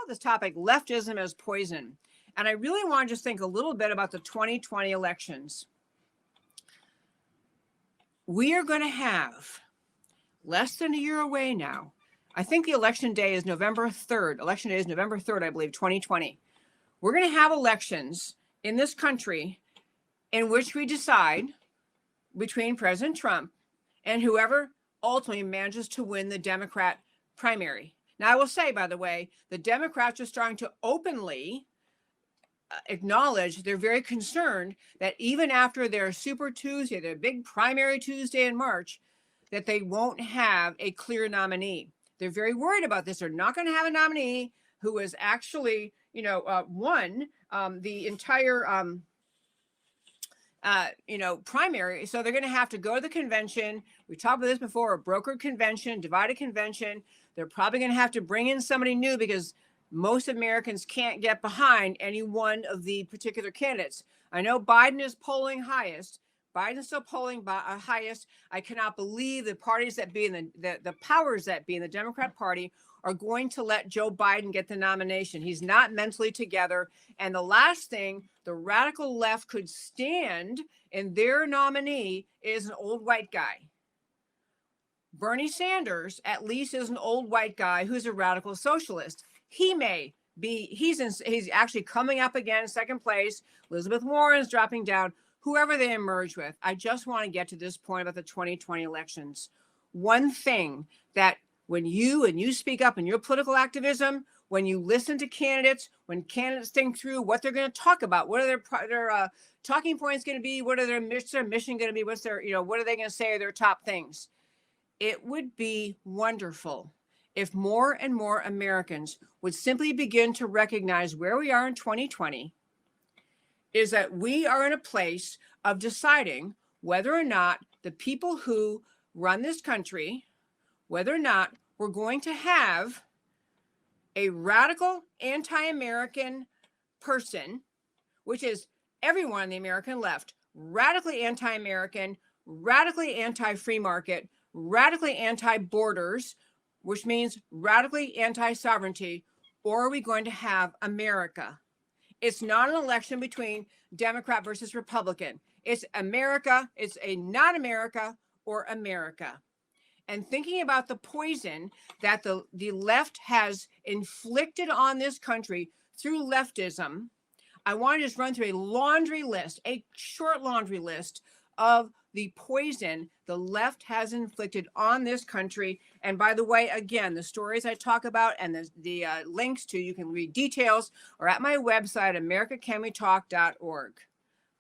about this topic, leftism as poison. And I really want to just think a little bit about the 2020 elections. We are going to have less than a year away now. I think the election day is November 3rd. Election day is November 3rd, I believe, 2020. We're going to have elections in this country in which we decide between President Trump and whoever ultimately manages to win the Democrat primary. Now, I will say, by the way, the Democrats are starting to openly acknowledge they're very concerned that even after their Super Tuesday, their big primary Tuesday in March, that they won't have a clear nominee. They're very worried about this. They're not going to have a nominee who has actually, won the entire, primary. So they're going to have to go to the convention. We talked about this before, a brokered convention, divided convention. They're probably going to have to bring in somebody new because most Americans can't get behind any one of the particular candidates. I know Biden is polling highest. Biden's still polling highest. I cannot believe the parties that be in the powers that be in the Democrat Party are going to let Joe Biden get the nomination. He's not mentally together. And the last thing the radical left could stand in their nominee is an old white guy. Bernie Sanders, at least, is an old white guy who's a radical socialist. He may be, he's actually coming up again, second place. Elizabeth Warren's dropping down. Whoever they emerge with, I just want to get to this point about the 2020 elections. One thing that when you speak up in your political activism, when you listen to candidates, when candidates think through what they're going to talk about, what are their talking points going to be, what are their mission going to be, what's their, what are they going to say are their top things? It would be wonderful if more and more Americans would simply begin to recognize where we are in 2020 is that we are in a place of deciding whether or not the people who run this country, whether or not we're going to have a radical anti-American person, which is everyone on the American left, radically anti-American, radically anti-free market, radically anti-borders, which means radically anti-sovereignty, or are we going to have America? It's not an election between Democrat versus Republican. It's America. It's a not America or America. And thinking about the poison that the left has inflicted on this country through leftism, I want to just run through a short laundry list of the poison the left has inflicted on this country. And by the way, again, the stories I talk about and the links to, you can read details, are at my website, americacanwetalk.org.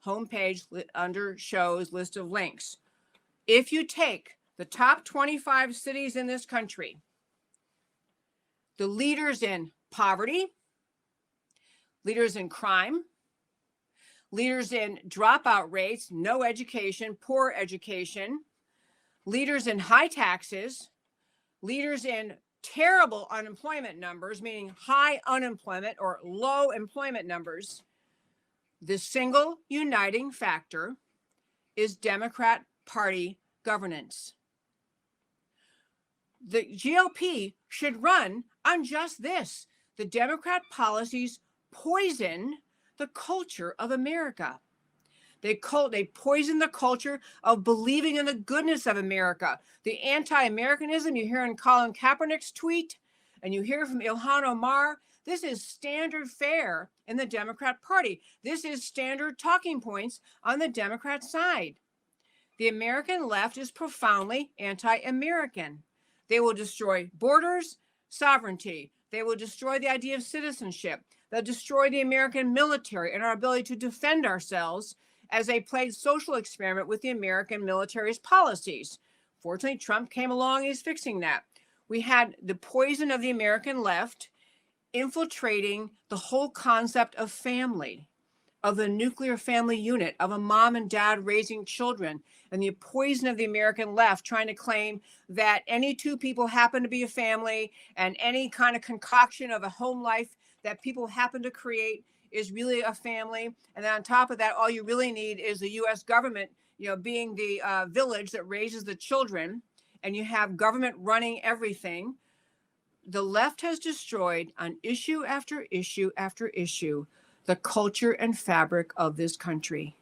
Homepage under shows, list of links. If you take the top 25 cities in this country, the leaders in poverty, leaders in crime, leaders in dropout rates, no education, poor education, leaders in high taxes, leaders in terrible unemployment numbers, meaning high unemployment or low employment numbers, the single uniting factor is Democrat Party governance. The GOP should run on just this. The Democrat policies poison the culture of America. They poison the culture of believing in the goodness of America. The anti-Americanism you hear in Colin Kaepernick's tweet, and you hear from Ilhan Omar, this is standard fare in the Democrat Party. This is standard talking points on the Democrat side. The American left is profoundly anti-American. They will destroy borders, sovereignty. They will destroy the idea of citizenship. They'll destroy the American military and our ability to defend ourselves as they played social experiment with the American military's policies. Fortunately, Trump came along, he's fixing that. We had the poison of the American left infiltrating the whole concept of family, of the nuclear family unit, of a mom and dad raising children, and the poison of the American left trying to claim that any two people happen to be a family, and any kind of concoction of a home life that people happen to create is really a family. And then on top of that, all you really need is the U.S. government, being the village that raises the children, and you have government running everything. the left has destroyed on issue after issue after issue the culture and fabric of this country.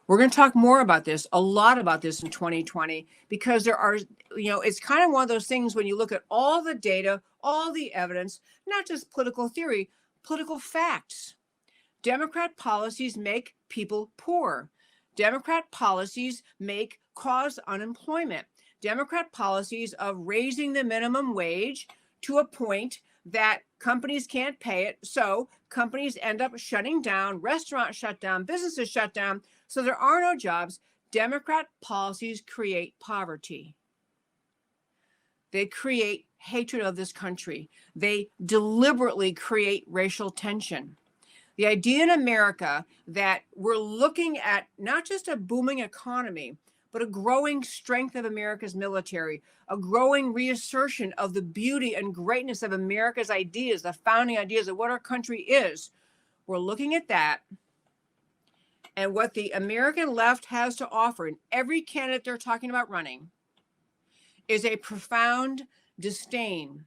We're going to talk more about this, a lot about this in 2020, because there are, it's kind of one of those things when you look at all the data, all the evidence, not just political theory, political facts. Democrat policies make people poor. Democrat policies cause unemployment. Democrat policies of raising the minimum wage to a point that companies can't pay it. So companies end up shutting down, restaurants shut down, businesses shut down. So there are no jobs. Democrat policies create poverty. They create hatred of this country. They deliberately create racial tension. The idea in America that we're looking at not just a booming economy, but a growing strength of America's military, a growing reassertion of the beauty and greatness of America's ideas, the founding ideas of what our country is. We're looking at that. And what the American left has to offer, and every candidate they're talking about running, is a profound disdain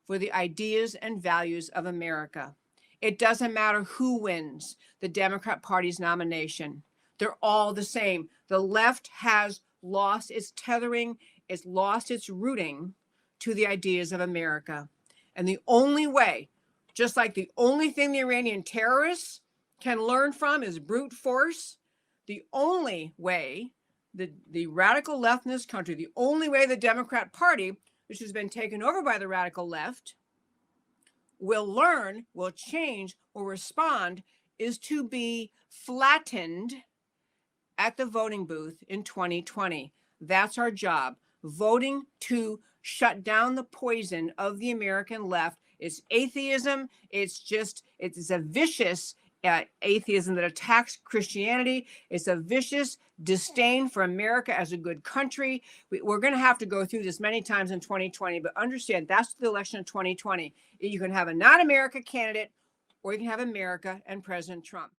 for the ideas and values of America. It doesn't matter who wins the Democrat Party's nomination. They're all the same. The left has lost its tethering, it's lost its rooting to the ideas of America. And the only way, just like the only thing the Iranian terrorists can learn from is brute force, the only way the radical left in this country, the only way the Democrat Party, which has been taken over by the radical left, will learn, will change, will respond, is to be flattened at the voting booth in 2020. That's our job, voting to shut down the poison of the American left. It's atheism. It's a vicious atheism that attacks Christianity. It's a vicious disdain for America as a good country. We're going to have to go through this many times in 2020, but understand that's the election of 2020. You can have a non-America candidate, or you can have America and President Trump.